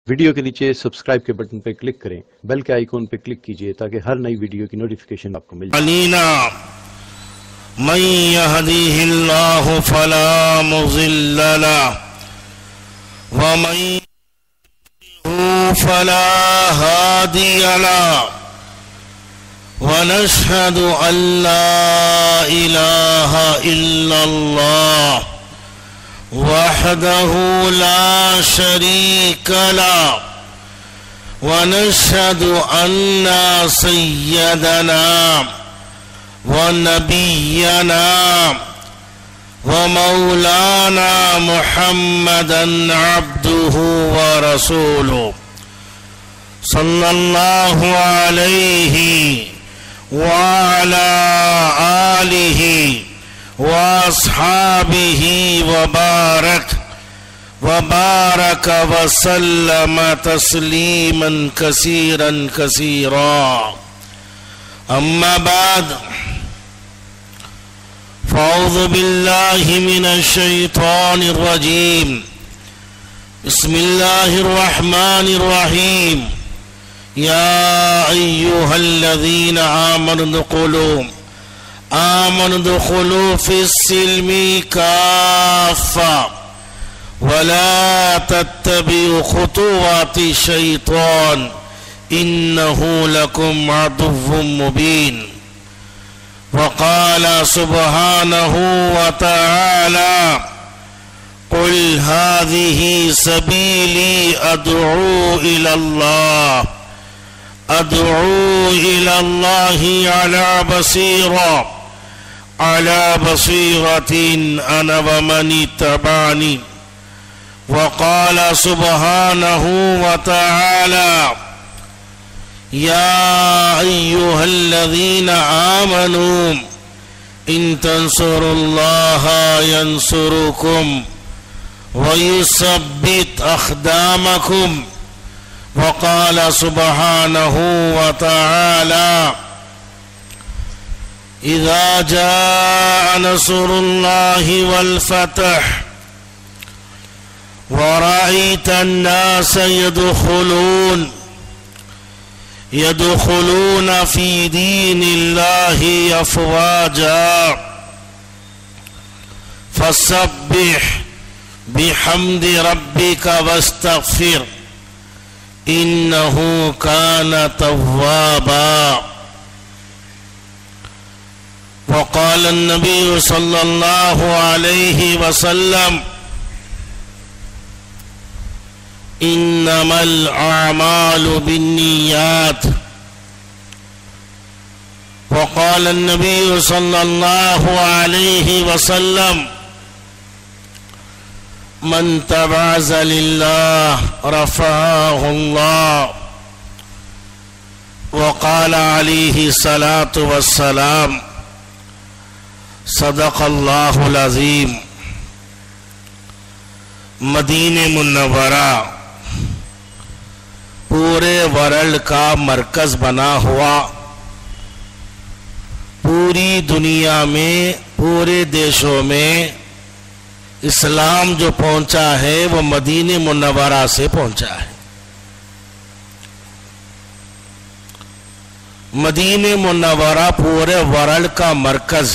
Video کے نیچے subscribe کے بٹن پہ کلک کریں، بیل کے آئیکن پہ کلک کیجئے تاکہ ہر نئی ویڈیو کی نوٹیفیکیشن آپ کو مل جائے۔ علینا من يهديه الله فلا مضل له ومن يضلل فلا هادي له ونشهد أن لا إله إلا الله وحده لا شريك له ونشهد أن سيدنا ونبينا ومولانا محمدا عبده ورسوله صلى الله عليه وعلى آله وأصحابه وبارك وسلم تسليما كثيرا كثيرا. أما بعد، فأعوذ بالله من الشيطان الرجيم. بسم الله الرحمن الرحيم. يا أيها الذين آمنوا ادخلوا في السلم كافة ولا تتبعوا خطوات الشيطان إنه لكم عدو مبين. وقال سبحانه وتعالى قل هذه سبيلي أدعو إلى الله على بصيرة أنا ومن اتبعني. وقال سبحانه وتعالى يا أيها الذين آمنوا إن تنصروا الله ينصركم ويثبت أقدامكم. وقال سبحانه وتعالى إذا جاء نصر الله والفتح ورأيت الناس يدخلون في دين الله أفواجا فسبح بحمد ربك واستغفر إنه كان توابا. وقال النبي صلى الله عليه وسلم إنما الأعمال بالنيات. وقال النبي صلى الله عليه وسلم من تبعز لله رفعه الله. وقال عليه الصلاة والسلام صدق اللہ العظیم. مدینہ منورہ پورے ورلڈ کا مرکز بنا ہوا، پوری دنیا میں پورے دیشوں میں اسلام جو پہنچا ہے وہ مدینہ منورہ سے پہنچا ہے. مدینہ منورہ پورے ورلڈ کا مرکز.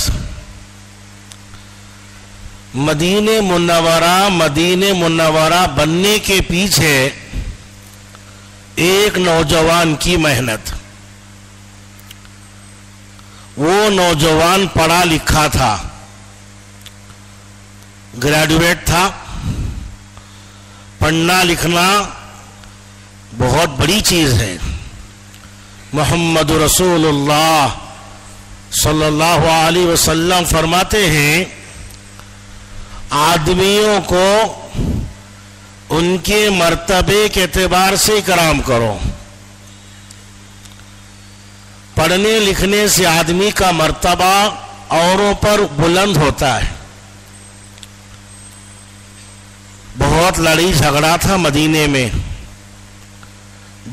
مدینہ منورہ بننے کے پیچھے ایک نوجوان کی محنت. وہ نوجوان پڑھا لکھا تھا، گریجویٹ تھا. پڑھنا لکھنا بہت بڑی چیز ہے. محمد رسول اللہ صلی اللہ علیہ وسلم فرماتے ہیں آدمیوں کو ان کے مرتبے کے اعتبار سے کرام کرو. پڑھنے لکھنے سے آدمی کا مرتبہ اوروں پر بلند ہوتا ہے. بہت لڑائی جھگڑا تھا مدینے میں.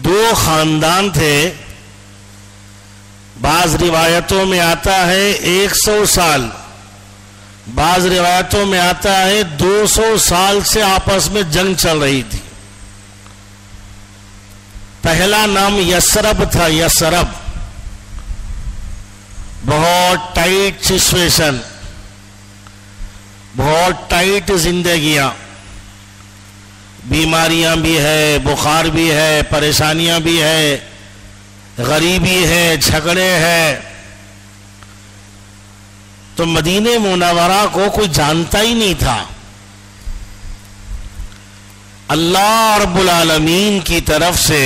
دو خاندان تھے. بعض روایتوں میں آتا ہے 100 سال، بعض روایتوں میں آتا ہے 200 سال سے آپس میں جنگ چل رہی تھی. پہلا نام یسرب تھا، یسرب، بہت ٹائٹ سچویشن، بہت ٹائٹ زندگیاں، بیماریاں بھی ہے، بخار بھی ہے، پریشانیاں بھی ہے، غریبی ہے، جھگڑے ہیں. تو مدینہ منورہ کو کوئی جانتا ہی نہیں تھا. اللہ رب العالمین کی طرف سے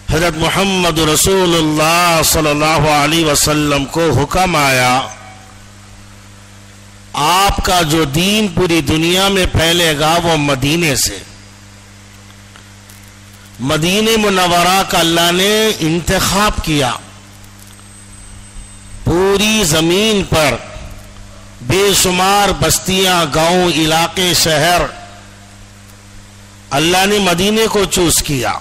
حضرت محمد رسول اللہ صلی اللہ علیہ وسلم کو حکم آیا، آپ کا جو دین پوری دنیا میں پھیلے گا وہ مدینے سے. مدینہ منورہ کا اللہ نے انتخاب کیا. پوری زمین پر بے شمار بستیاں، گاؤں، علاقے، شہر، اللہ نے مدینے کو چوز کیا.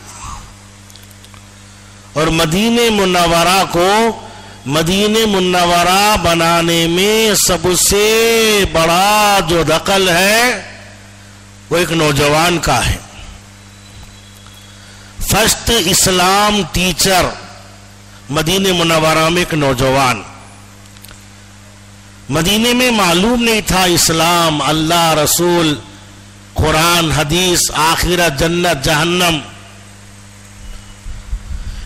اور مدینہ منورہ کو مدینہ منورہ بنانے میں سب سے بڑا جو دخل ہے وہ ایک نوجوان کا ہے. فرسٹ اسلام ٹیچر مدینہ منورہ میں ایک نوجوان. مدینے میں معلوم نہیں تھا اسلام، اللہ، رسول، قرآن، حدیث، آخرت، جنت، جہنم.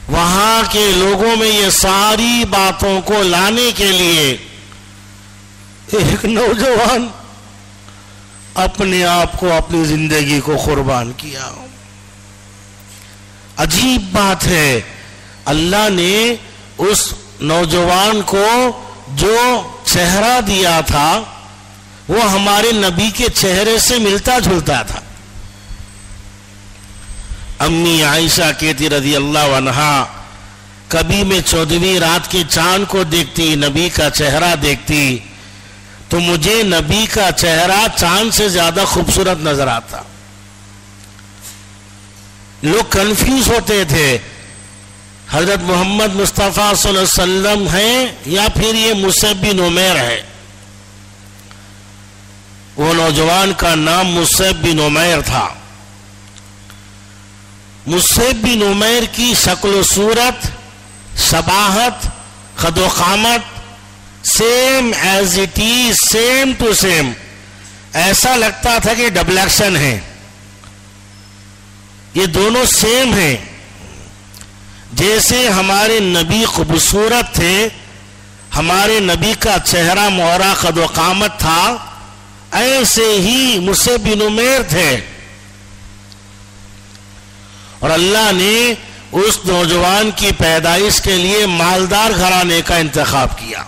وہاں کے لوگوں میں یہ ساری باتوں کو لانے کے لیے ایک نوجوان اپنے آپ کو، اپنی زندگی کو قربان کیا. عجیب بات ہے، اللہ نے اس نوجوان کو جو چہرہ دیا تھا وہ ہمارے نبی کے چہرے سے ملتا جلتا تھا. امی عائشہ کہتی رضی اللہ عنہا، کبھی میں 14ویں رات کے چاند کو دیکھتی، نبی کا چہرہ دیکھتی تو مجھے نبی کا چہرہ چاند سے زیادہ خوبصورت نظر آتا. لوگ کنفیوز ہوتے تھے، حضرت محمد مصطفیٰ صلی اللہ علیہ وسلم ہیں یا پھر یہ مصعب بن عمیر ہے. وہ نوجوان کا نام مصعب بن عمیر تھا. مصعب بن عمیر کی شکل و صورت، شباہت، قد و قامت same as it is, same to same. ایسا لگتا تھا کہ ڈبل ایکشن ہے، یہ دونوں سیم ہیں. جیسے ہمارے نبی خوبصورت تھے، ہمارے نبی کا چہرہ مہرہ قد و قامت تھا، ایسے ہی مصعب بن عمیر تھے. اور اللہ نے اس نوجوان کی پیدائش کے لیے مالدار گھرانے کا انتخاب کیا.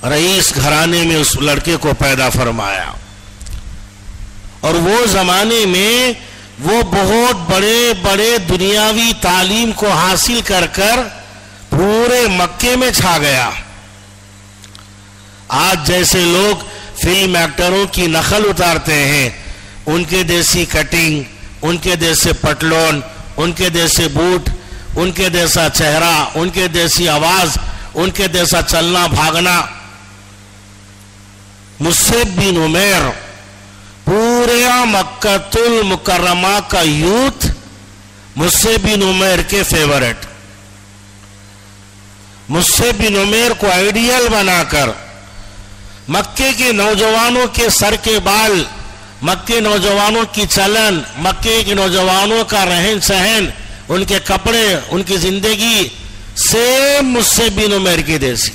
رئیس گھرانے میں اس لڑکے کو پیدا فرمایا. اور وہ زمانے میں وہ بہت بڑے بڑے دنیاوی تعلیم کو حاصل کر پورے مکے میں چھا گیا. آج جیسے لوگ فلم ایکٹروں کی نقل اتارتے ہیں، ان کے جیسی کٹنگ، ان کے جیسے پٹلون، ان کے جیسے بوٹ، ان کے جیسا چہرہ، ان کے جیسی آواز، ان کے جیسا چلنا بھاگنا. مصعب بن عمیر پورے مکۃ المکرمہ کا یوتھ مصعب بن عمیر کے فیورٹ. مصعب بن عمیر کو آئیڈیل بنا کر مکے کے نوجوانوں کے سر کے بال، مکے نوجوانوں کی چلن، مکے کے نوجوانوں کا رہن سہن، ان کے کپڑے، ان کی زندگی سیم مصعب بن عمیر کی جیسی.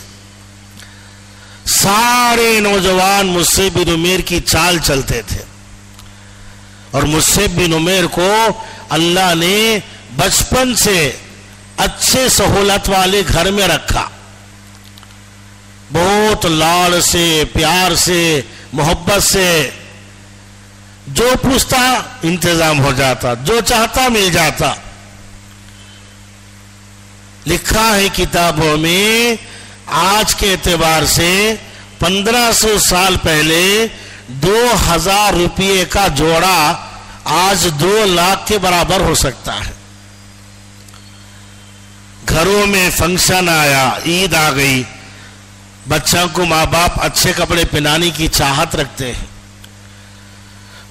سارے نوجوان مصعب بن عمیر کی چال چلتے تھے. اور مصعب بن عمیر کو اللہ نے بچپن سے اچھے سہولت والے گھر میں رکھا. بہت لاڑ سے، پیار سے، محبت سے، جو پوچھتا انتظام ہو جاتا، جو چاہتا مل جاتا. لکھا ہے کتابوں میں آج کے اعتبار سے 1500 سال پہلے 2000 روپے کا جوڑا آج 2 لاکھ کے برابر ہو سکتا ہے. گھروں میں فنکشن آیا، عید آ گئی، بچوں کو ماں باپ اچھے کپڑے پہنانے کی چاہت رکھتے ہیں.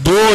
2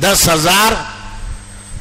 10,000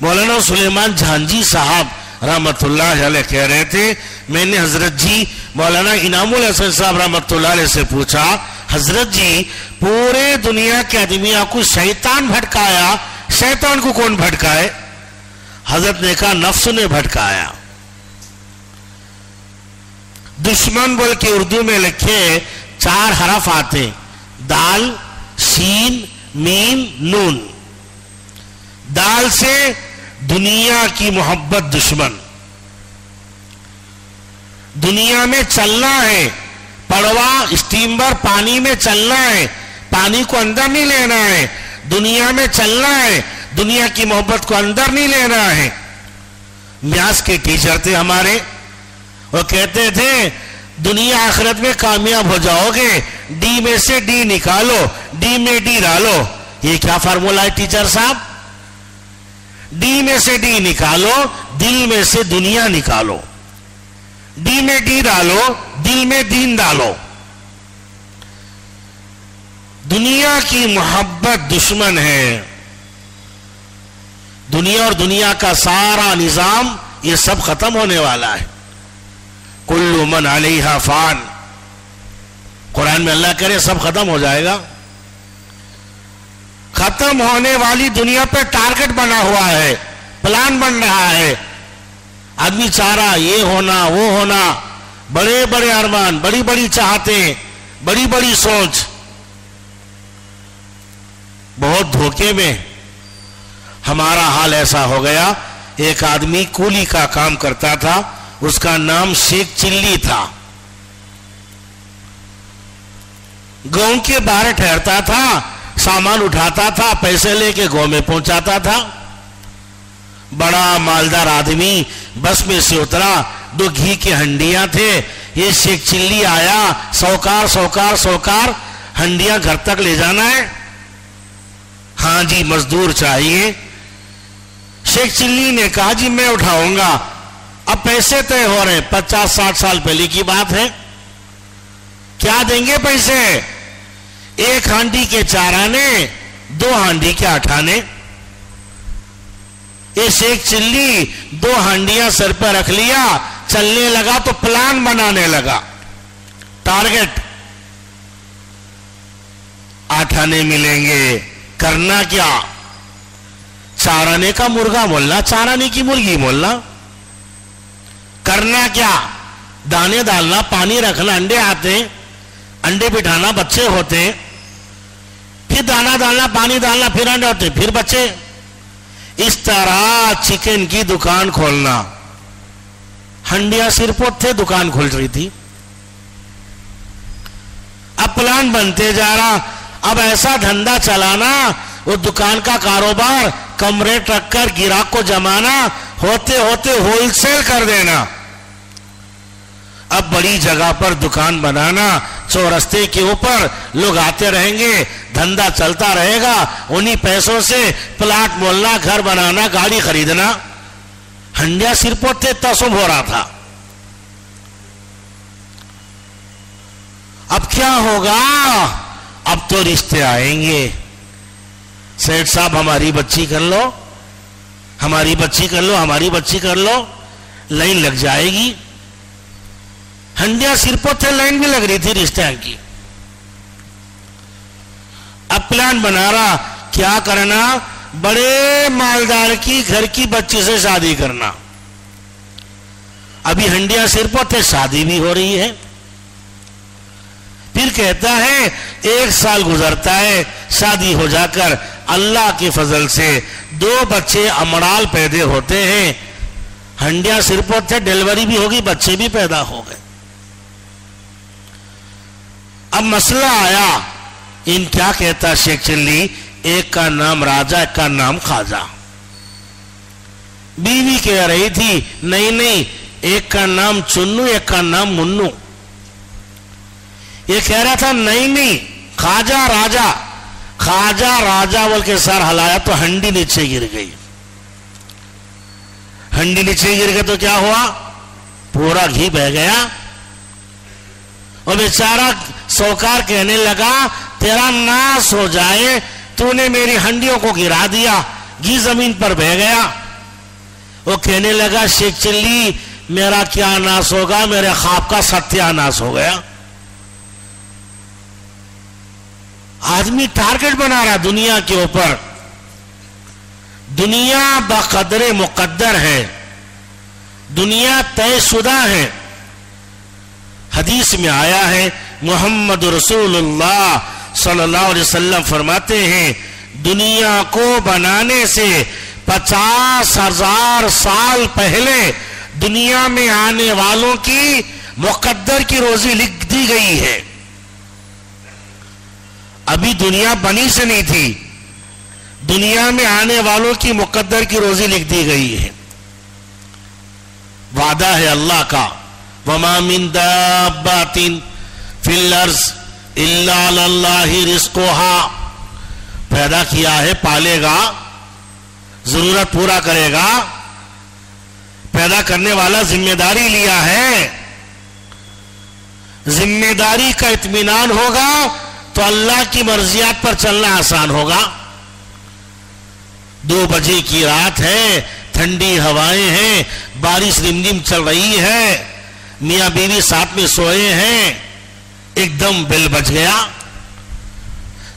مولانا سلیمان جھانجی صاحب رحمت اللہ علیہ کہہ رہے تھے میں نے حضرت جی مولانا انعام الحسن صاحب رحمت اللہ علیہ سے پوچھا حضرت جی پورے دنیا کے آدمیوں کو شیطان بھٹکایا شیطان کو کون بھٹکائے؟ حضرت نے کہا نفس نے بھٹکایا. دشمن بول کے اردو میں لکھے 4 حرف آتے دال سین میم نون. دال سے دنیا کی محبت دشمن. دنیا میں چلنا ہے پڑوا اسٹیمر پانی میں چلنا ہے پانی کو اندر نہیں لینا ہے. دنیا میں چلنا ہے دنیا کی محبت کو اندر نہیں لینا ہے. میاس کے ٹیچر تھے ہمارے وہ کہتے تھے دنیا آخرت میں کامیاب ہو جاؤ گے ڈی میں سے ڈی نکالو ڈی میں ڈی ڈالو. یہ کیا فارمولا ہے ٹیچر صاحب؟ ڈی میں سے ڈی نکالو دل میں سے دنیا نکالو. ڈی میں ڈی ڈالو دل میں دین ڈالو. دنیا کی محبت دشمن ہے. دنیا اور دنیا کا سارا نظام یہ سب ختم ہونے والا ہے. کل من علیہا فان. قرآن میں اللہ کرے سب ختم ہو جائے گا. ختم ہونے والی دنیا پہ ٹارگٹ بنا ہوا ہے پلان بن رہا ہے. آدمی چاہ رہا یہ ہونا وہ ہونا بڑے بڑے ارمان بڑی بڑی چاہتے بڑی بڑی سوچ. بہت دھوکے میں ہمارا حال ایسا ہو گیا. ایک آدمی کولی کا کام کرتا تھا اس کا نام شیخ چلی تھا. گاؤں کے باہر ٹھہرتا تھا سامان اٹھاتا تھا پیسے لے کے گاؤں میں پہنچاتا تھا. بڑا مالدار آدمی بس میں سے اترا 2 گھی کے ہنڈیاں تھے. یہ شیخ چلی آیا سوکار سوکار سوکار ہنڈیاں گھر تک لے جانا ہے. ہاں جی مزدور چاہیے. شیخ چلی نے کہا جی میں اٹھاؤں گا. اب پیسے طے ہو رہے 50-60 سال پہلے کی بات ہے. کیا دیں گے پیسے؟ 1 ہانڈی کے 4 آنے 2 ہانڈی کے 8 آنے. یہ شیخ چلی 2 ہانڈیاں سر پہ رکھ لیا چلنے لگا تو پلان بنانے لگا. ٹارگٹ 8 آنے ملیں گے. کرنا کیا 4 آنے کا مرغا مولنا 4 آنے کی مرغی مولنا. کرنا کیا دانے ڈالنا پانی رکھنا انڈے آتے انڈے بٹھانا بچے ہوتے پھر دانا ڈالنا پانی ڈالنا پھر انڈے ہوتے پھر بچے. اس طرح چکن کی دکان کھولنا. ہنڈیاں صرف تھے دکان کھل رہی تھی. اب پلان بنتے جا رہا. اب ایسا دھندا چلانا وہ دکان کا کاروبار کم ریٹ رکھ کر گراہک کو جمانا ہوتے ہوتے ہول سیل کر دینا. اب بڑی جگہ پر دکان بنانا چورستے کے اوپر لوگ آتے رہیں گے دھندا چلتا رہے گا. انہی پیسوں سے پلاٹ مولنا گھر بنانا گاڑی خریدنا. ہنڈیا صرف تھے تصب ہو رہا تھا. اب کیا ہوگا؟ اب تو رشتے آئیں گے. سیٹ صاحب ہماری بچی کر لو ہماری بچی کر لو ہماری بچی کر لو. لائن لگ جائے گی. ہنڈیا صرف تھے لائن بھی لگ رہی تھی رشتے کی. اب پلان بنا رہا کیا کرنا بڑے مالدار کی گھر کی بچی سے شادی کرنا. ابھی ہنڈیا صرف تھے شادی بھی ہو رہی ہے. پھر کہتا ہے 1 سال گزرتا ہے شادی ہو جا کر اللہ کے فضل سے 2 بچے امڑال پیدا ہوتے ہیں. ہنڈیا صرف تھے ڈیلیوری بھی ہوگی بچے بھی پیدا ہو گئے. اب مسئلہ آیا. ان کیا کہتا شیخ چلی ایک کا نام راجا ایک کا نام خواجہ. بیوی کہہ رہی تھی نہیں ایک کا نام چنو ایک کا نام منو. یہ کہہ رہا تھا نہیں خواجہ راجا. خواجہ راجا بول کے سر ہلایا تو ہنڈی نیچے گر گئی. ہنڈی نیچے گر گئی تو کیا ہوا؟ پورا گھی بہ گیا. اور بیچارہ سوکار کہنے لگا تیرا ناس ہو جائے تو نے میری ہنڈیوں کو گرا دیا. گھی زمین پر بہ گیا. وہ کہنے لگا شیخ چلی میرا کیا ناس ہوگا, میرے خواب کا ستیہ ناس ہو گیا. آدمی ٹارگٹ بنا رہا دنیا کے اوپر. دنیا بقدر مقدر ہے, دنیا طے شدہ ہے. حدیث میں آیا ہے محمد رسول اللہ صلی اللہ علیہ وسلم فرماتے ہیں دنیا کو بنانے سے 50,000 سال پہلے دنیا میں آنے والوں کی مقدر کی روزی لکھ دی گئی ہے. ابھی دنیا بنی سے نہیں تھی, دنیا میں آنے والوں کی مقدر کی روزی لکھ دی گئی ہے. وعدہ ہے اللہ کا وَمَا مِن دَابَّةٍ فِي الْأَرْضِ إِلَّا عَلَى اللَّهِ رِزْقُهَا. پیدا کیا ہے, پالے گا, ضرورت پورا کرے گا. پیدا کرنے والا ذمہ داری لیا ہے. ذمہ داری کا اطمینان ہوگا تو اللہ کی مرضیات پر چلنا آسان ہوگا. 2 بجے کی رات ہے, ٹھنڈی ہوائیں ہیں, بارش رمجم چل رہی ہے, میاں بیوی ساتھ میں سوئے ہیں, ایک دم بیل بج گیا.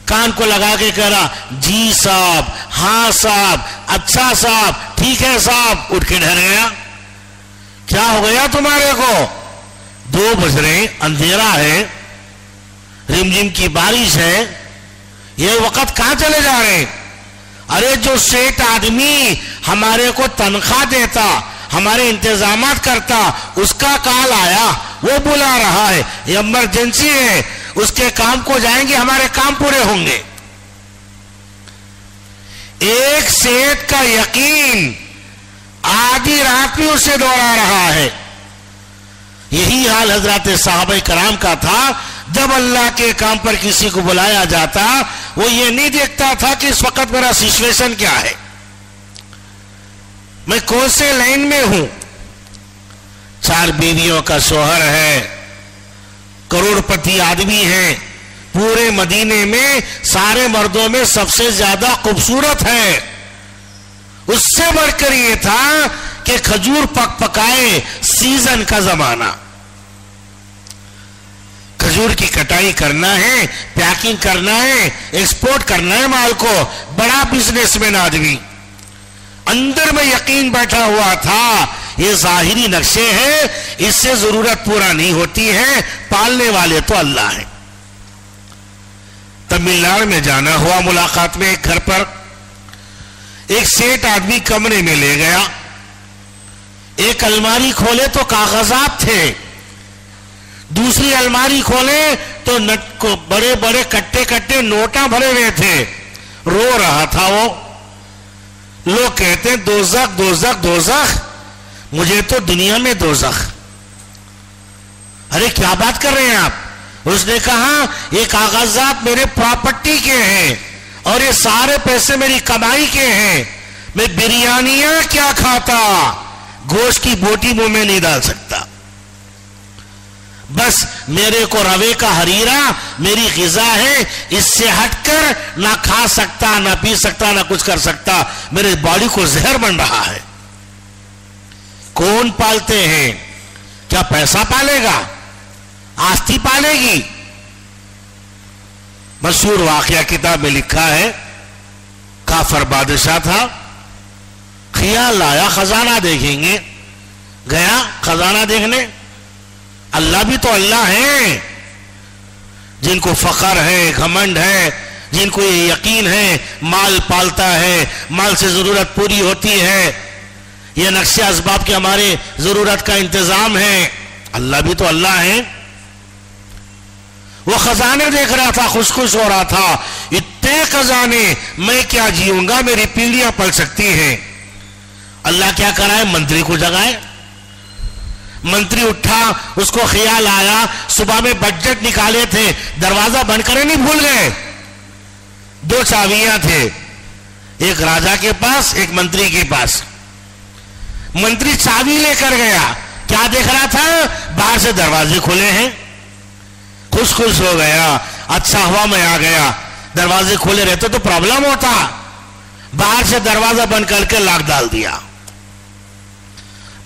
کان کو لگا کے کہہ رہا جی صاحب, ہاں صاحب, اچھا صاحب, ٹھیک ہے صاحب. اٹھ کے ڈر گیا. کیا ہو گیا تمہارے کو؟ 2 بج رہے, اندھیرا ہے, رمجم کی بارش ہے, یہ وقت کہاں چلے جا رہے ہیں؟ ارے جو سیٹ آدمی ہمارے کو تنخواہ دیتا, ہمارے انتظامات کرتا, اس کا کال آیا, وہ بلا رہا ہے, یہ ایمرجنسی ہے, اس کے کام کو جائیں گے, ہمارے کام پورے ہوں گے. ایک سیٹ کا یقین آدھی رات میں اسے دوڑا رہا ہے. یہی حال حضرات صحابہ کرام کا تھا. جب اللہ کے کام پر کسی کو بلایا جاتا وہ یہ نہیں دیکھتا تھا کہ اس وقت میرا سچویشن کیا ہے, میں کون سے لائن میں ہوں. 4 بیویوں کا شوہر ہے, کروڑ پتی آدمی ہے, پورے مدینے میں سارے مردوں میں سب سے زیادہ خوبصورت ہے. اس سے بڑھ کر یہ تھا کہ کھجور پک پکائے, سیزن کا زمانہ, کھجور کی کٹائی کرنا ہے, پیکنگ کرنا ہے, ایکسپورٹ کرنا ہے مال کو. بڑا بزنس مین آدمی, اندر میں یقین بیٹھا ہوا تھا یہ ظاہری نقشے ہیں, اس سے ضرورت پورا نہیں ہوتی ہے, پالنے والے تو اللہ ہیں. تمل ناڈو میں جانا ہوا ملاقات میں ایک گھر پر. ایک سیٹ آدمی کمرے میں لے گیا, ایک الماری کھولے تو کاغذات تھے, دوسری الماری کھولے تو بڑے بڑے کٹے کٹے نوٹاں بھرے ہوئے تھے. رو رہا تھا وہ. لوگ کہتے ہیں دوزخ دوزخ دوزخ, مجھے تو دنیا میں دوزخ. ارے کیا بات کر رہے ہیں آپ؟ اس نے کہا یہ کاغذات میرے پراپرٹی کے ہیں اور یہ سارے پیسے میری کمائی کے ہیں. میں بریانیاں کیا کھاتا, گوشت کی بوٹی منہ میں نہیں ڈال سکتا. بس میرے کو روے کا حریرہ میری غذا ہے, اس سے ہٹ کر نہ کھا سکتا, نہ پی سکتا, نہ کچھ کر سکتا. میرے باڈی کو زہر بن رہا ہے. کون پالتے ہیں؟ کیا پیسہ پالے گا؟ آستی پالے گی؟ مشہور واقعہ کتاب میں لکھا ہے, کافر بادشاہ تھا, خیال آیا خزانہ دیکھیں گے. گیا خزانہ دیکھنے. اللہ بھی تو اللہ ہے. جن کو فخر ہے, گھمنڈ ہے, جن کو یہ یقین ہے مال پالتا ہے, مال سے ضرورت پوری ہوتی ہے, یہ نقش اسباب کے ہمارے ضرورت کا انتظام ہے, اللہ بھی تو اللہ ہے. وہ خزانے دیکھ رہا تھا, خوش خوش ہو رہا تھا. اتنے خزانے, میں کیا جیوں گا, میری پیڑھیاں پل سکتی ہیں. اللہ کیا کرائے, منتری کو جگائے. منتری اٹھا, اس کو خیال آیا صبح میں بجٹ نکالے تھے, دروازہ بند کرے نہیں بھول گئے. 2 چابیاں تھے, ایک راجا کے پاس, ایک منتری کے پاس. منتری چابی لے کر گیا, کیا دیکھ رہا تھا, باہر سے دروازے کھلے ہیں. خوش خوش ہو گیا, اچھا ہوا میں آ گیا. دروازے کھلے رہتے تو پرابلم ہوتا. باہر سے دروازہ بند کر کے لاک ڈال دیا.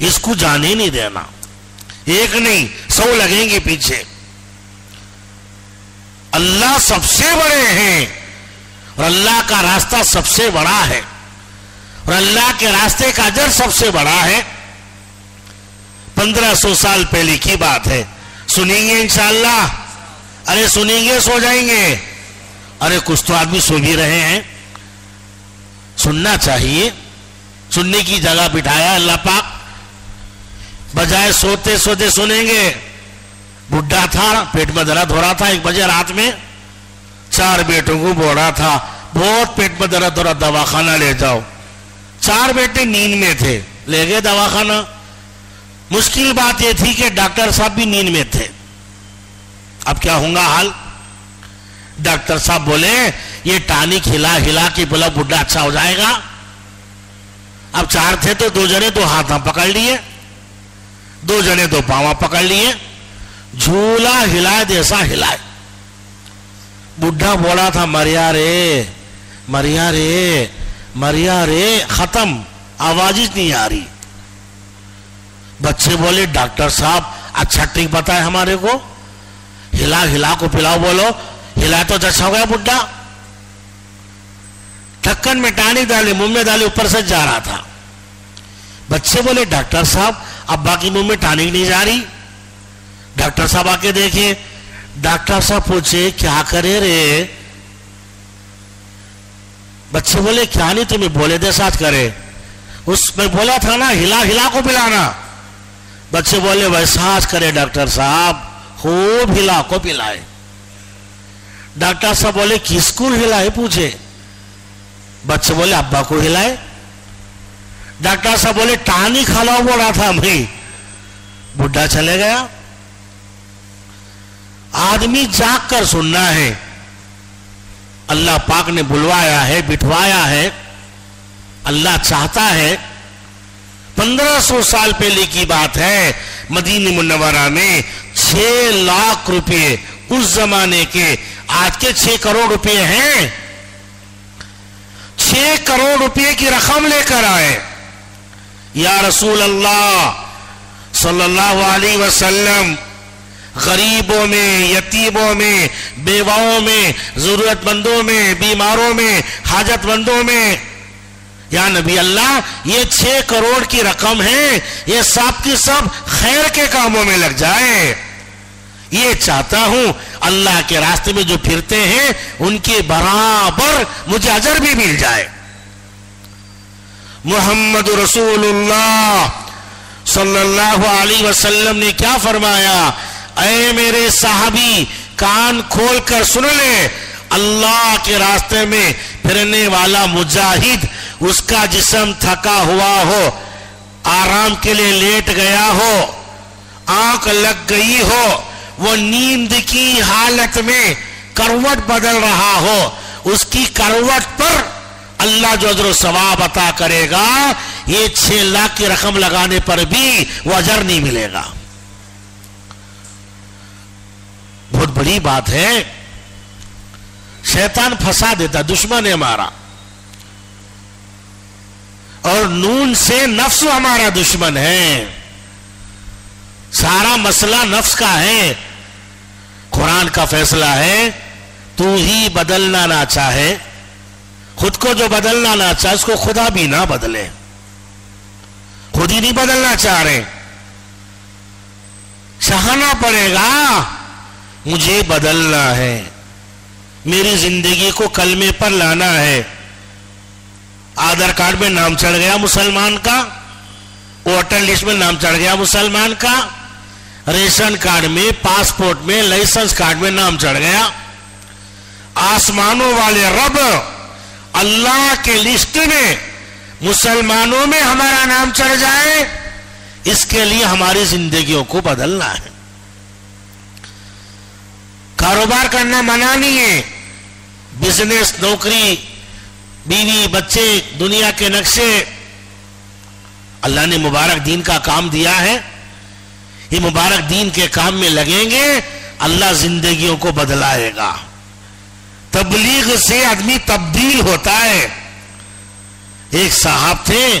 اس کو جانے نہیں دینا. ایک نہیں 100 لگیں گے پیچھے. اللہ سب سے بڑے ہیں اور اللہ کا راستہ سب سے بڑا ہے اور اللہ کے راستے کا اجر سب سے بڑا ہے. 1500 سال پہلے کی بات ہے. سنیں گے انشاءاللہ؟ ارے سنیں گے سو جائیں گے؟ ارے کچھ تو آدمی سو بھی رہے ہیں. سننا چاہیے. سننے کی جگہ بٹھایا اللہ پاک. بجائے سوتے سوتے سنیں گے. بڈھا تھا, پیٹ میں درد ہو رہا تھا, 1 بجے رات میں 4 بیٹوں کو بول رہا تھا بہت پیٹ میں درد ہو رہا, دواخانہ لے جاؤ. 4 بیٹے نیند میں تھے, لے گئے دواخانہ. مشکل بات یہ تھی کہ ڈاکٹر صاحب بھی نیند میں تھے. اب کیا ہوں گا حال؟ ڈاکٹر صاحب بولے یہ ٹانک ہلا ہلا کے بولا بڈھا اچھا ہو جائے گا. اب 4 تھے تو 2 جنے تو ہاتھ پکڑ لیے, 2 جنے تو پاواں پکڑ لیے, جھولا ہلائے جیسا ہلائے. بڈھا بولا تھا مریا رے مریا رے مریا رے, ختم, آواز ہی نہیں آ رہی. بچے بولے ڈاکٹر صاحب اچھا ٹرک بتائے ہمارے کو, ہلا ہلا کو پلاؤ. بولو ہلا تو جیسا ہو گیا بڈھا. ڈھکن میں ٹانی ڈالی, منہ میں ڈالی, اوپر سے جا رہا تھا. بچے بولے ڈاکٹر صاحب ابا کی منہ میں ٹانی نہیں جا رہی. ڈاکٹر صاحب آ کے دیکھے. ڈاکٹر صاحب پوچھے کیا کرے رے؟ بچے بولے کیا نہیں تمہیں بولے دے ساتھ کرے, اس میں بولا تھا نا ہلا ہلا کو پلانا. بچے بولے ویسا آج کرے ڈاکٹر صاحب, خوب ہلا کو پلائے. ڈاکٹر صاحب بولے کس کو ہلائے پوچھے. بچے بولے ابا کو ہلائے. ڈاکٹر صاحب بولے ٹانی کھلاؤ بول رہا تھا بھائی. بڈھا چلے گیا. آدمی جاگ کر سننا ہے. اللہ پاک نے بلوایا ہے, بٹھوایا ہے. اللہ چاہتا ہے. 1500 سال پہلے کی بات ہے. مدینہ منورہ میں 6 لاکھ روپے اس زمانے کے, آج کے 6 کروڑ روپے ہیں. 6 کروڑ روپے کی رقم لے کر آئے. یا رسول اللہ صلی اللہ علیہ وسلم, غریبوں میں, یتیموں میں, بیواؤں میں, ضرورت مندوں میں, بیماروں میں, حاجت مندوں میں, یا نبی اللہ یہ 6 کروڑ کی رقم ہے, یہ سب کی سب خیر کے کاموں میں لگ جائے. یہ چاہتا ہوں اللہ کے راستے میں جو پھرتے ہیں ان کے برابر مجھے اجر بھی مل جائے. محمد رسول اللہ صلی اللہ علیہ وسلم نے کیا فرمایا؟ اے میرے صحابی کان کھول کر سن لے, اللہ کے راستے میں پھرنے والا مجاہد, اس کا جسم تھکا ہوا ہو, آرام کے لیے لیٹ گیا ہو, آنکھ لگ گئی ہو, وہ نیند کی حالت میں کروٹ بدل رہا ہو, اس کی کروٹ پر اللہ جو اجر و ثواب عطا کرے گا, یہ 6 لاکھ کی رقم لگانے پر بھی وہ اجر نہیں ملے گا. بہت بڑی بات ہے. شیطان پھنسا دیتا, دشمن ہے ہمارا, اور نون سے نفس ہمارا دشمن ہے. سارا مسئلہ نفس کا ہے. قرآن کا فیصلہ ہے تو ہی بدلنا نہ چاہے, خود کو جو بدلنا نہ چاہے اس کو خدا بھی نہ بدلے. خود ہی نہیں بدلنا چاہ رہے, چاہنا پڑے گا مجھے بدلنا ہے, میری زندگی کو کلمے پر لانا ہے. آدھار کارڈ میں نام چڑھ گیا مسلمان کا, ووٹر لسٹ میں نام چڑھ گیا مسلمان کا, ریشن کارڈ میں, پاسپورٹ میں, لائسنس کارڈ میں نام چڑھ گیا. آسمانوں والے رب اللہ کے لسٹ میں مسلمانوں میں ہمارا نام چڑھ جائے, اس کے لیے ہماری زندگیوں کو بدلنا ہے. کاروبار کرنا منع نہیں ہے, بزنس, نوکری, بیوی, بچے, دنیا کے نقشے, اللہ نے مبارک دین کا کام دیا ہے. یہ مبارک دین کے کام میں لگیں گے, اللہ زندگیوں کو بدلائے گا. تبلیغ سے آدمی تبدیل ہوتا ہے. ایک صاحب تھے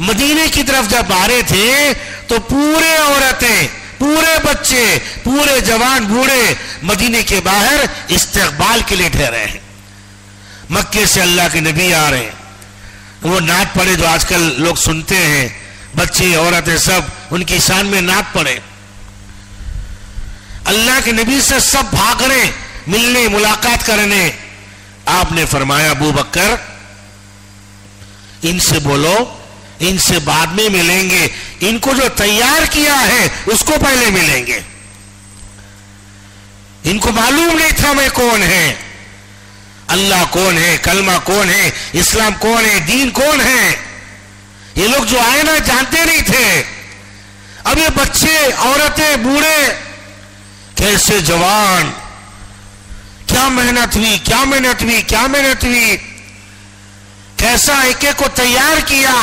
مدینے کی طرف جب آ رہے تھے تو پورے عورتیں، پورے بچے، پورے جوان بوڑھے مدینے کے باہر استقبال کے لیے ٹھہرے ہیں. مکے سے اللہ کے نبی آ رہے ہیں. وہ نعت پڑھے جو آج کل لوگ سنتے ہیں، بچے عورتیں سب ان کی شان میں نعت پڑھے. اللہ کے نبی سے سب بھاگ رہے ملنے، ملاقات کرنے. آپ نے فرمایا ابو بکر ان سے بولو، ان سے بعد میں ملیں گے، ان کو جو تیار کیا ہے اس کو پہلے ملیں گے. ان کو معلوم نہیں تھا میں کون ہے، اللہ کون ہے، کلمہ کون ہے، اسلام کون ہے، دین کون ہے. یہ لوگ جو آئے نا جانتے نہیں تھے. اب یہ بچے، عورتیں، بوڑھے، کیسے جوان، کیا محنت ہوئی، کیا محنت ہوئی، کیا محنت ہوئی، کیسا ایک ایک کو تیار کیا.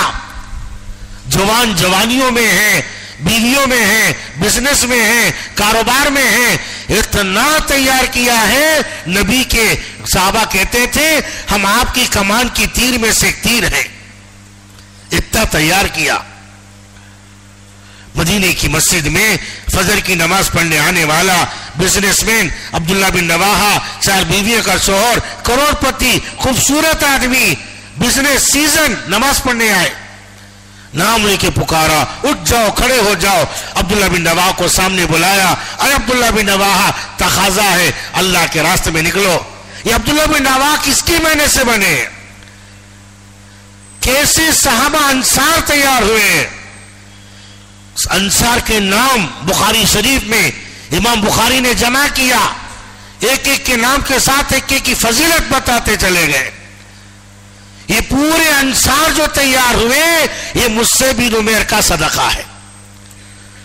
جوان جوانیوں میں ہیں، بیویوں میں ہیں، بزنس میں ہیں، کاروبار میں ہیں، اتنا تیار کیا ہے. نبی کے صحابہ کہتے تھے ہم آپ کی کمان کی تیر میں سے ایک تیر ہیں. اتنا تیار کیا. مدینے کی مسجد میں فجر کی نماز پڑھنے آنے والا بزنس مین عبداللہ بن رواحہ، 4 بیویوں کا شوہر، کروڑ پتی، خوبصورت آدمی، بزنس سیزن، نماز پڑھنے آئے. نام لے کے پکارا، اٹھ جاؤ، کھڑے ہو جاؤ. عبداللہ بن رواحہ کو سامنے بلایا. اے عبداللہ بن رواحہ، تقاضا ہے اللہ کے راستے میں نکلو. یہ عبداللہ بن رواحہ کس کی محنت سے بنے؟ کیسے صحابہ انصار تیار ہوئے. انصار کے نام بخاری شریف میں امام بخاری نے جمع کیا. ایک ایک کے نام کے ساتھ ایک ایک کی فضیلت بتاتے چلے گئے. یہ پورے انصار جو تیار ہوئے یہ مصعب بن عمیر کا صدقہ ہے.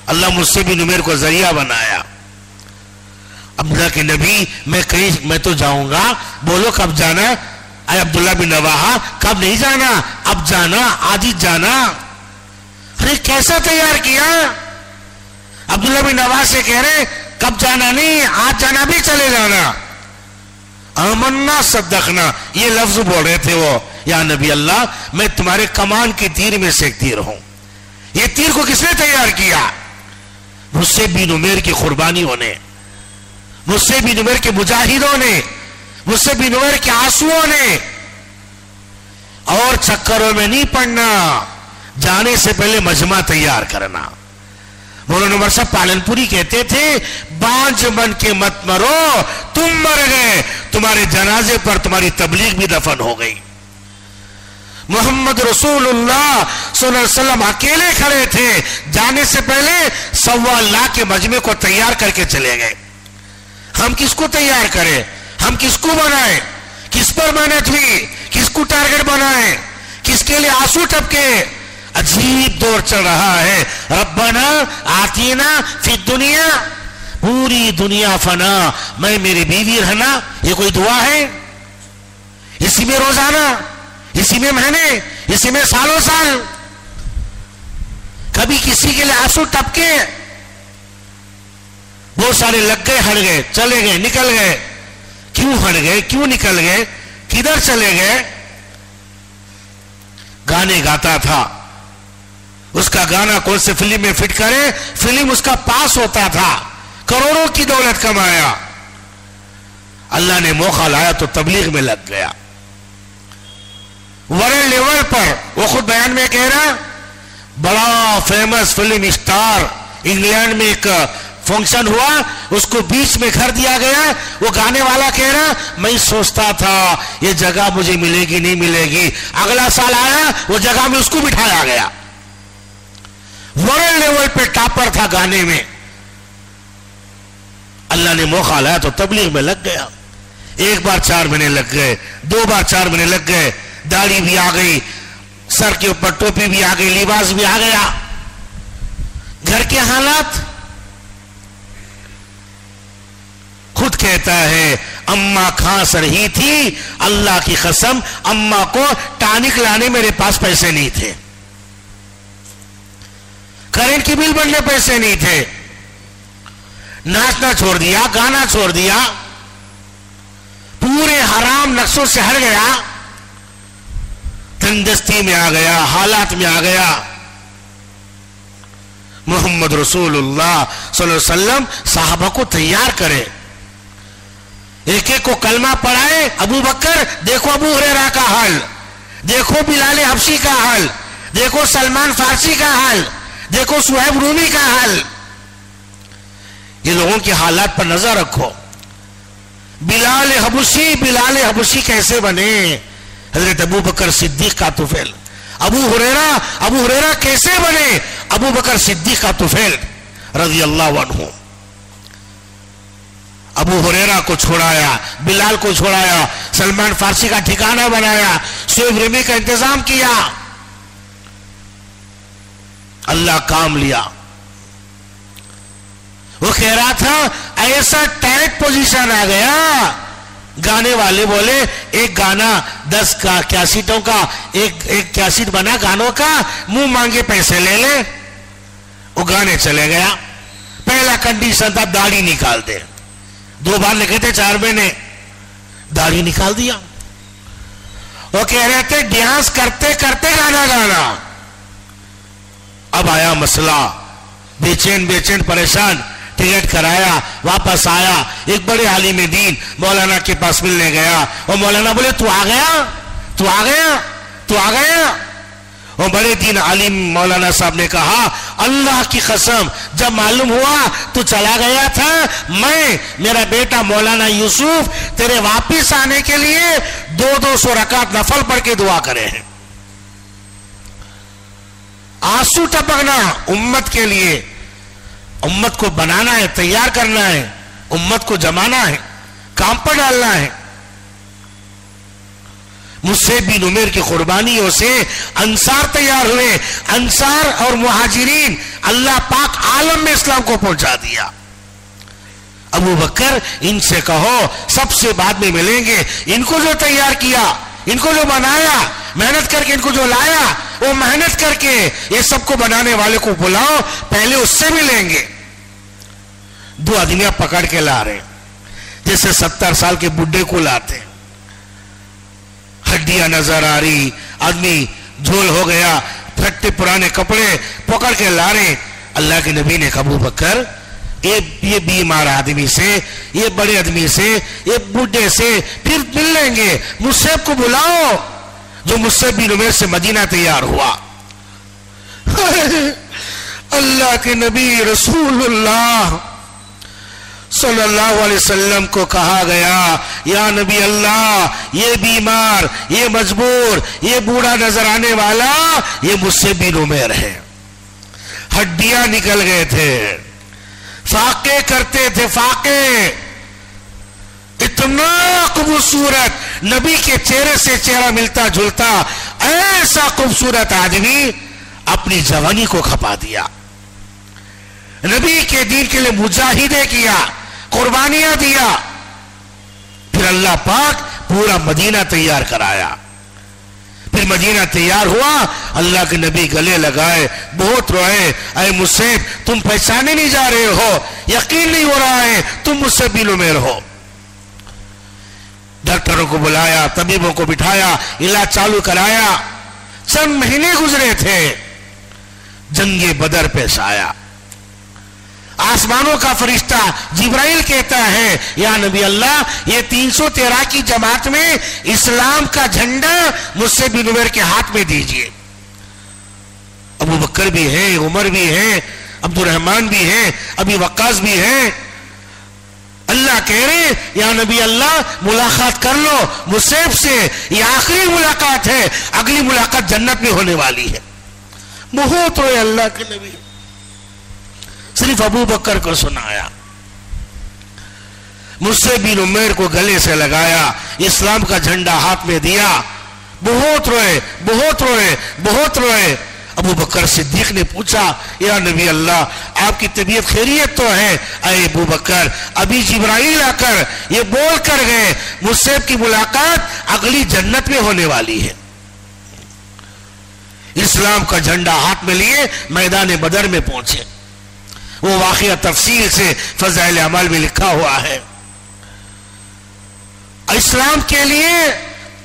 اللہ مصعب بن عمیر کو ذریعہ بنایا. اللہ کے نبی میں تو جاؤں گا، بولو کب جانا؟ اے عبداللہ بن رواحہ کب نہیں جانا، اب جانا، آج ہی جانا. ارے کیسا تیار کیا. عبداللہ بن رواحہ سے کہہ رہے کب جانا نہیں، آج جانا بھی چلے جانا. آمنا صدقنا یہ لفظ بول رہے تھے وہ. یا نبی اللہ میں تمہارے کمان کی تیر میں سے ایک تیر ہوں. یہ تیر کو کس نے تیار کیا؟ مصعب بن عمیر کی قربانیوں نے، مصعب بن عمیر کے مجاہدوں نے، مصعب بن عمیر کے آنسوؤں نے. اور چکروں میں نہیں پڑنا، جانے سے پہلے مجمع تیار کرنا. مولانا عمر صاحب پالنپوری کہتے تھے بانجھ بن کے مت مرو، تم مر گئے، تمہارے جنازے پر تمہاری تبلیغ بھی دفن ہو گئی. محمد رسول اللہ صلی اللہ علیہ وسلم اکیلے کھڑے تھے، جانے سے پہلے 1.25 لاکھ کے مجمع کو تیار کر کے چلے گئے. ہم کس کو تیار کریں، ہم کس کو بنائیں، کس پر محنت ہوئی، کس کو ٹارگٹ بنائیں، کس کے لیے آنسو ٹپکے. عجیب دور چل رہا ہے. ربنا آتینا فی الدنیا، پوری دنیا فنا، میں میری بیوی رہنا، یہ کوئی دعا ہے؟ اسی میں روزانہ، اسی میں مہینے، اسی میں سالوں سال. کبھی کسی کے لیے آنسو ٹپکے؟ بہت سارے لگ گئے، ہٹ گئے، چلے گئے، نکل گئے. کیوں ہٹ گئے، کیوں نکل گئے، کدھر چلے گئے؟ گانے گاتا تھا، اس کا گانا کون سے فلم میں فٹ کرے، فلم اس کا پاس ہوتا تھا، کروڑوں کی دولت کمایا. اللہ نے موقع لایا تو تبلیغ میں لگ گیا. ورلڈ لیول پر وہ خود بیان میں کہہ رہا، بڑا فیمس فلم اسٹار، انگلینڈ میں ایک فنکشن ہوا، اس کو بیچ میں گھر دیا گیا. وہ گانے والا کہہ رہا میں سوچتا تھا یہ جگہ مجھے ملے گی نہیں ملے گی، اگلا سال آیا وہ جگہ میں اس کو بٹھایا گیا. ورلڈ لیول پہ ٹاپر تھا گانے میں. اللہ نے موقع لایا تو تبلیغ میں لگ گیا. 1 بار 4 مہینے لگ گئے، 2 بار 4 مہینے لگ گئے. داڑھی بھی آ گئی، سر کے اوپر ٹوپی بھی آ گئی، لباس بھی آ گیا. گھر کے حالات خود کہتا ہے اماں کھانس رہی تھی، اللہ کی قسم اماں کو ٹانک لانے میرے پاس پیسے نہیں تھے، کرنٹ کی بل بننے پیسے نہیں تھے. ناچنا چھوڑ دیا، گانا چھوڑ دیا، پورے حرام نقشوں سے ہٹ گیا. تندرستی میں آ گیا، حالات میں آ گیا. محمد رسول اللہ صلی اللہ علیہ وسلم صحابہ کو تیار کرے، ایک ایک کو کلمہ پڑھائے. ابو بکر دیکھو ابو ہریرہ کا حال، دیکھو بلال حبشی کا حال، دیکھو سلمان فارسی کا حال، دیکھو صہیب رومی کا حال. یہ لوگوں کے حالات پر نظر رکھو. بلال حبشی کیسے بنے؟ حضرت ابو بکر صدیق کا طفیل. ابو ہریرہ کیسے بنے؟ ابو بکر صدیق کا طفیل رضی اللہ عنہ. ابو ہریرہ کو چھوڑایا، بلال کو چھوڑایا، سلمان فارسی کا ٹھکانہ بنایا، صہیب رومی کا انتظام کیا. اللہ کام لیا. وہ کہہ رہا تھا ایسا ٹائٹ پوزیشن آ گیا، گانے والے بولے ایک گانا 10 کیسٹوں کا ایک کیسٹ بنا گانوں کا، منہ مانگے پیسے لے لے. وہ گانے چلے گیا. پہلا کنڈیشن تھا داڑھی نکال دے. 2 بار لکھے تھے 4 مہینے، داڑھی نکال دیا. وہ کہہ رہے تھے ڈانس کرتے کرتے گانا گانا. اب آیا مسئلہ، بے چین پریشان. ٹکٹ کرایا، واپس آیا. ایک بڑے عالم دین مولانا کے پاس ملنے گیا. اور مولانا بولے تو آ گیا. اور بڑے دین عالم مولانا صاحب نے کہا اللہ کی قسم جب معلوم ہوا تو چلا گیا تھا، میرا بیٹا مولانا یوسف تیرے واپس آنے کے لیے 200 رکعت نفل پڑھ کے دعا کرے ہیں. آنسو ٹپکنا امت کے لیے. امت کو بنانا ہے، تیار کرنا ہے، امت کو جمانا ہے، کام پر ڈالنا ہے. مصعب بن عمیر کی قربانیوں سے انصار تیار ہوئے. انصار اور مہاجرین اللہ پاک عالم میں اسلام کو پہنچا دیا. ابو بکر ان سے کہو سب سے بعد میں ملیں گے. ان کو جو تیار کیا، ان کو جو بنایا، محنت کر کے ان کو جو لایا، وہ محنت کر کے یہ سب کو بنانے والے کو بلاؤ، پہلے اس سے ملیں گے. 2 آدمیاں پکڑ کے لا رہے جیسے 70 سال کے بڈھے کو لاتے. ہڈیاں نظر آ رہی، آدمی جھول ہو گیا، پھٹے پرانے کپڑے پکڑ کے لا رہے. اللہ کے نبی نے کہا ابو بکر یہ بیمار آدمی سے، یہ بڑے آدمی سے، یہ بڈھے سے پھر مل لیں گے. مصعب کو بلاؤ جو مصعب بن عمیر سے مدینہ تیار ہوا. اللہ کے نبی رسول اللہ صلی اللہ علیہ وسلم کو کہا گیا یا نبی اللہ یہ بیمار، یہ مجبور، یہ بوڑھا نظر آنے والا یہ مصعب بن عمیر ہے. ہڈیاں نکل گئے تھے، فاقے کرتے تھے، فاقے. اتنا خوبصورت نبی کے چہرے سے چہرہ ملتا جلتا، ایسا خوبصورت آدمی اپنی جوانی کو کھپا دیا. نبی کے دین کے لیے مجاہدے کیا، قربانیاں دیا. پھر اللہ پاک پورا مدینہ تیار کرایا. پھر مدینہ تیار ہوا، اللہ کے نبی گلے لگائے، بہت روئے. اے مصعب تم پہچانے نہیں جا رہے ہو، یقین نہیں ہو رہا ہے تم مصعب بن عمیر ہو. ڈاکٹروں کو بلایا، طبیبوں کو بٹھایا، علاج چالو کرایا. چند مہینے گزرے تھے، جنگ بدر پیش آیا. آسمانوں کا فرشتہ جبرائیل کہتا ہے یا نبی اللہ یہ 313 کی جماعت میں اسلام کا جھنڈا مصعب بن عمیر کے ہاتھ میں دیجئے. ابو بکر بھی ہیں، عمر بھی ہیں، عبد الرحمن بھی ہیں، ابی وقاص بھی ہیں. اللہ کہہ رہے یا نبی اللہ ملاقات کر لو مصعب سے، یہ آخری ملاقات ہے، اگلی ملاقات جنت میں ہونے والی ہے. بہت روئے اللہ کے نبی. صرف ابو بکر کو سنایا، مصعب بن عمیر کو گلے سے لگایا، اسلام کا جھنڈا ہاتھ میں دیا. بہت روئے، بہت روئے، بہت روئے. ابو بکر صدیق نے پوچھا یا نبی اللہ آپ کی طبیعت خیریت تو ہے؟ اے ابو بکر ابھی جبرائیل آ کر یہ بول کر گئے مصعب کی ملاقات اگلی جنت میں ہونے والی ہے. اسلام کا جھنڈا ہاتھ میں لیے میدان بدر میں پہنچے. وہ واقعہ تفصیل سے فضائل اعمال میں لکھا ہوا ہے. اسلام کے لیے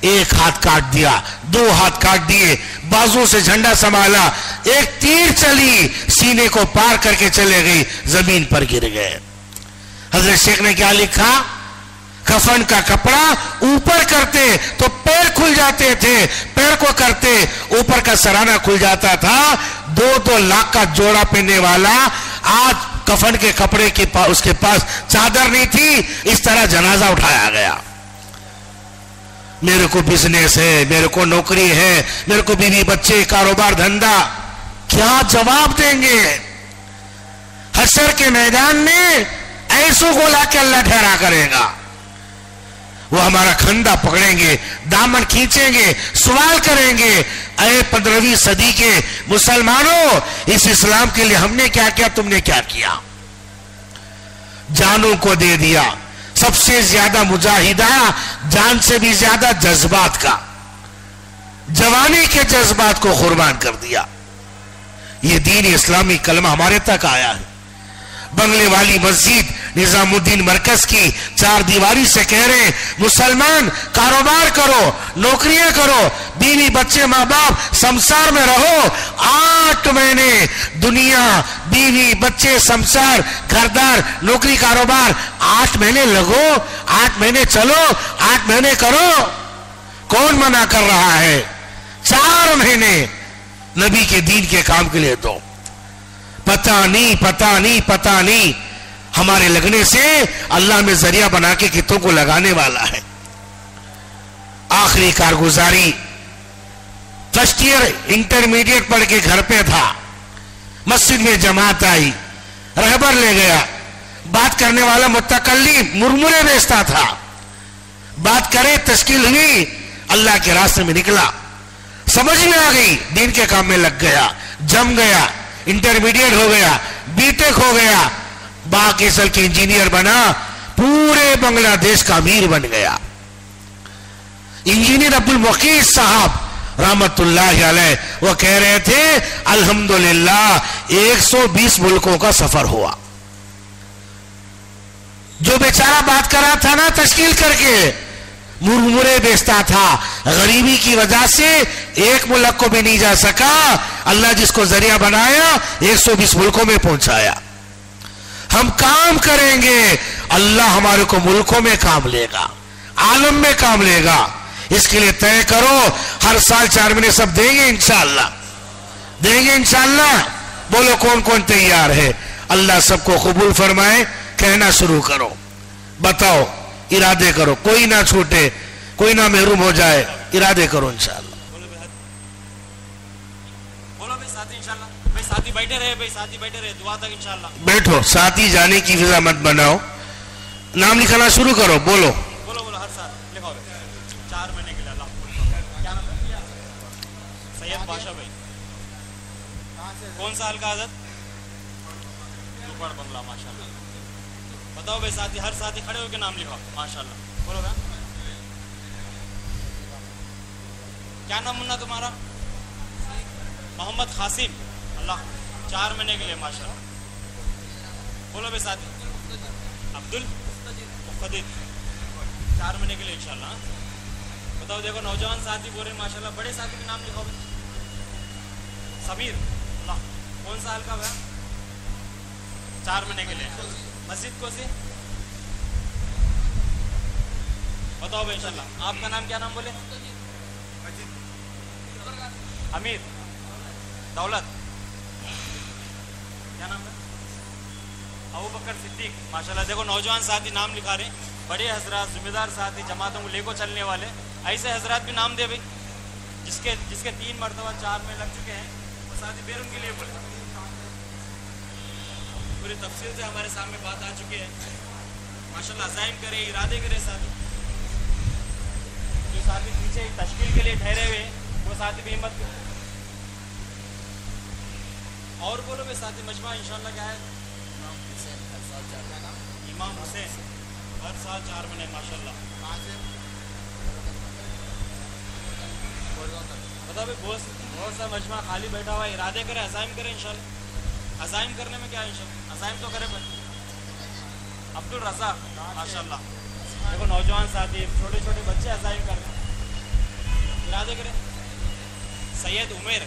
ایک ہاتھ کاٹ دیا, 2 ہاتھ کاٹ دیے, بازو سے جھنڈا سنبھالا, ایک تیر چلی, سینے کو پار کر کے چلے گئی, زمین پر گر گئے. حضرت شیخ نے کیا لکھا؟ کفن کا کپڑا اوپر کرتے تو پیر کھل جاتے تھے, پیر کو کرتے اوپر کا سرانہ کھل جاتا تھا. 2 لاکھ کا جوڑا پہننے والا آج کفن کے کپڑے کے اس کے پاس چادر نہیں تھی, اس طرح جنازہ اٹھایا گیا. میرے کو بزنس ہے, میرے کو نوکری ہے, میرے کو بیوی بچے, کاروبار دھندا, کیا جواب دیں گے؟ حشر کے میدان میں ایسو کو لا کے اللہ ٹھہرا کرے گا. وہ ہمارا کھندا پکڑیں گے, دامن کھینچیں گے, سوال کریں گے, اے 15ویں صدی کے مسلمانوں, اس اسلام کے لیے ہم نے کیا کیا, تم نے کیا کیا؟ جانوں کو دے دیا, سب سے زیادہ مجاہدہ, جان سے بھی زیادہ جذبات کا, جوانی کے جذبات کو قربان کر دیا. یہ دین اسلامی کلمہ ہمارے تک آیا ہے. بنگلے والی مسجد نظام الدین مرکز کی 4 دیواری سے کہہ رہے ہیں, مسلمان کاروبار کرو, نوکریاں کرو, بیوی بچے ماں باپ سمسار میں رہو. 8 مہینے دنیا, بیوی بچے سمسار, گھردار, نوکری کاروبار, 8 مہینے لگو, 8 مہینے چلو, 8 مہینے کرو. کون منع کر رہا ہے؟ 4 مہینے نبی کے دین کے کام کے لیے دو. پتہ نہیں ہمارے لگنے سے اللہ میں ذریعہ بنا کے کتوں کو لگانے والا ہے. آخری کارگزاری, فرسٹ ایئر انٹرمیڈیٹ پڑھ کے گھر پہ تھا, مسجد میں جماعت آئی, رہبر لے گیا, بات کرنے والا متکلم مرمرے بیچتا تھا, بات کرے تشکیل ہوئی, اللہ کے راستے میں نکلا, سمجھ میں آ گئی, دین کے کام میں لگ گیا, جم گیا, انٹرمیڈیٹ ہو گیا, بی ٹیک ہو گیا, باقیسل کے انجینئر بنا, پورے بنگلہ دیش کا امیر بن گیا. انجینئر عبد المقیس صاحب رحمت اللہ علیہ وہ کہہ رہے تھے, الحمدللہ 120 ملکوں کا سفر ہوا. جو بیچارہ بات کر رہا تھا نا تشکیل کر کے, مرمرے بیچتا تھا, غریبی کی وجہ سے ایک ملک کو بھی نہیں جا سکا, اللہ جس کو ذریعہ بنایا 120 ملکوں میں پہنچایا. ہم کام کریں گے, اللہ ہمارے کو ملکوں میں کام لے گا, عالم میں کام لے گا. اس کے لیے طے کرو, ہر سال 4 مہینے سب دیں گے انشاءاللہ, دیں گے انشاءاللہ. بولو کون کون تیار ہے؟ اللہ سب کو قبول فرمائے. کہنا شروع کرو, بتاؤ, ارادے کرو, کوئی نہ چھوٹے, کوئی نہ محروم ہو جائے, ارادے کرو انشاءاللہ. ساتھی بیٹھے رہے بھائی, ساتھی بیٹھے رہے, دعا تک انشاءاللہ. بیٹھو, ساتھی جانے کی فضا مت بناؤ, نام لکھنا شروع کرو. بولو بولو ہر ساتھ لکھو 4 مہینے کے لیے. اللہ کیا نام ہے؟ سید بادشاہ بھائی. کون سا حلقہ حضرت؟ دوپڑ بنگلہ. ماشاءاللہ. بتاؤ بھائی ساتھی, ہر ساتھی کھڑے ہو کے نام لکھو. ماشاءاللہ. بولو گا کیا نام منہ تمہارا؟ محمد قاسم. اللہ 4 مہینے کے لیے. ماشاءاللہ. بولو بھائی ساتھی. عبد المقتدر 4 مہینے کے لیے انشاءاللہ. بتاؤ, دیکھو نوجوان ساتھی بول رہے ہیں ماشاءاللہ. بڑے ساتھی کے نام لکھو بھائی. سمیر. اللہ کون سا حلقہ ہوا؟ 4 مہینے کے لیے. مسجد کو سی بتاؤ بھائی انشاءاللہ. آپ کا نام کیا نام بولے؟ امیر. دولت. کیا نام ہے؟ ابو بکر صدیق. ماشاءاللہ. دیکھو نوجوان ساتھی نام لکھا رہے ہیں, بڑے حضرات, ذمہ دار ساتھی, جماعتوں کو لے کو چلنے والے, ایسے حضرات بھی نام دے بھائی. جس کے 3 مرتبہ 4 میں لگ چکے ہیں, وہ ساتھی بیرون کے لیے بولے. پوری تفصیل سے ہمارے سامنے بات آ چکی ہے. ماشاءاللہ عزائم کرے, ارادے کرے ساتھی. جو ساتھی پیچھے تشکیل کے لیے ٹھہرے ہوئے ہیں وہ ساتھی بھی ہمت کرے. اور بولو بھائی ساتھی. مجمع انشاءاللہ کیا ہے؟ امام حسین. ہر سال 4 مہینے. ماشاءاللہ. بتا بھائی بہت سا مجمع خالی بیٹھا ہوا ہے, ارادے کرے, عزائم کرے انشاءاللہ. عزائم کرنے میں کیا ہے انشاءاللہ, عزائم تو کرے بھائی. عبد الرزاق. ماشاءاللہ. دیکھو نوجوان ساتھی, چھوٹے چھوٹے بچے عزائم کر رہے ہیں. ارادے کریں. سید عمیر